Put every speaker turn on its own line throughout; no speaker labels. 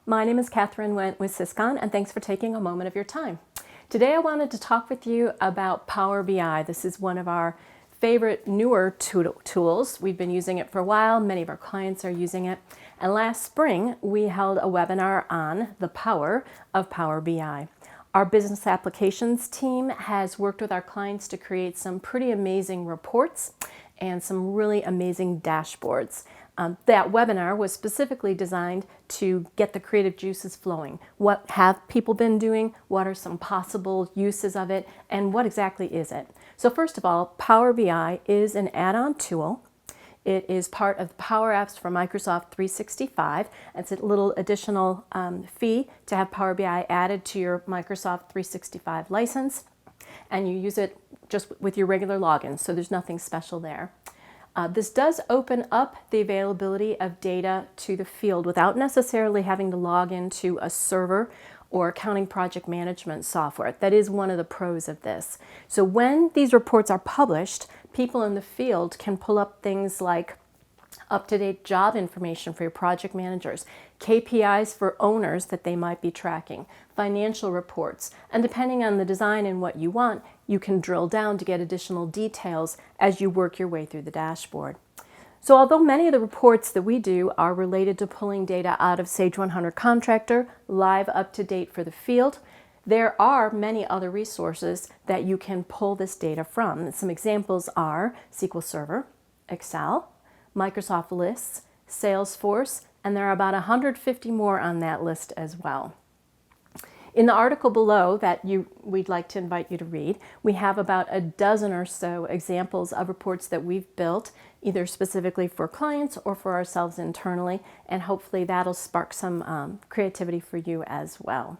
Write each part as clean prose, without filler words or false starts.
My name is Catherine Went with Syscon, and thanks for taking a moment of your time. Today I wanted to talk with you about Power BI. This is one of our favorite newer tools. We've been using it for a while. Many of our clients are using it. And last spring, we held a webinar on the power of Power BI. Our business applications team has worked with our clients to create some pretty amazing reports and some really amazing dashboards. That webinar was specifically designed to get the creative juices flowing. What have people been doing? What are some possible uses of it? And what exactly is it? So first of all, Power BI is an add-on tool. It is part of the Power Apps for Microsoft 365. It's a little additional fee to have Power BI added to your Microsoft 365 license. And you use it just with your regular login, so there's nothing special there. This does open up the availability of data to the field without necessarily having to log into a server or accounting project management software. That is one of the pros of this. So when these reports are published, people in the field can pull up things like up-to-date job information for your project managers, KPIs for owners that they might be tracking, financial reports, and depending on the design and what you want, you can drill down to get additional details as you work your way through the dashboard. So although many of the reports that we do are related to pulling data out of Sage 100 Contractor, live up to date for the field, there are many other resources that you can pull this data from. Some examples are SQL Server, Excel, Microsoft Lists, Salesforce, and there are about 150 more on that list as well. In the article below that we'd like to invite you to read, we have about a dozen or so examples of reports that we've built, either specifically for clients or for ourselves internally, and hopefully that'll spark some creativity for you as well.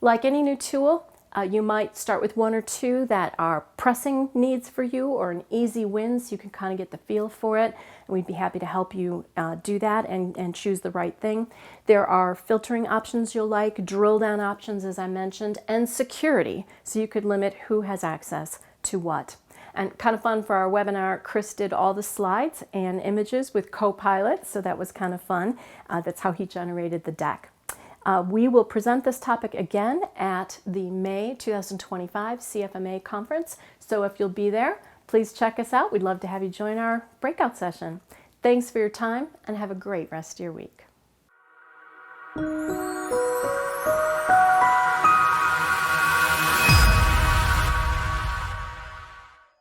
Like any new tool, you might start with one or two that are pressing needs for you or an easy win so you can kind of get the feel for it. And we'd be happy to help you do that and choose the right thing. There are filtering options you'll like, drill down options as I mentioned, and security so you could limit who has access to what. And kind of fun for our webinar, Chris did all the slides and images with Copilot, so that was kind of fun. That's how he generated the deck. We will present this topic again at the May 2025 CFMA conference. So if you'll be there, please check us out. We'd love to have you join our breakout session. Thanks for your time and have a great rest of your week.